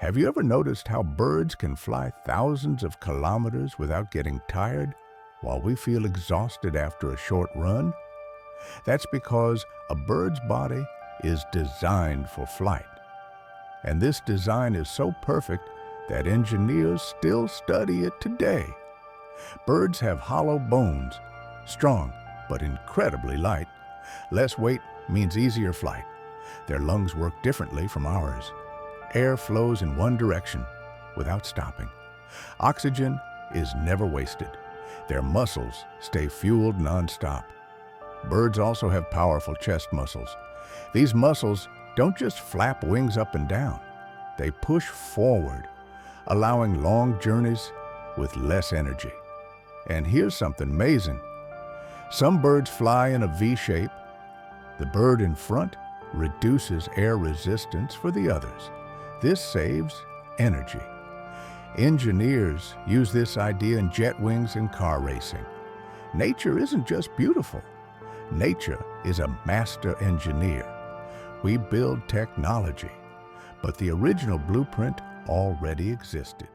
Have you ever noticed how birds can fly thousands of kilometers without getting tired, while we feel exhausted after a short run? That's because a bird's body is designed for flight. And this design is so perfect that engineers still study it today. Birds have hollow bones, strong but incredibly light. Less weight means easier flight. Their lungs work differently from ours. Air flows in one direction without stopping. Oxygen is never wasted. Their muscles stay fueled nonstop. Birds also have powerful chest muscles. These muscles don't just flap wings up and down. They push forward, allowing long journeys with less energy. And here's something amazing. Some birds fly in a V shape. The bird in front reduces air resistance for the others. This saves energy. Engineers use this idea in jet wings and car racing. Nature isn't just beautiful. Nature is a master engineer. We build technology, but the original blueprint already existed.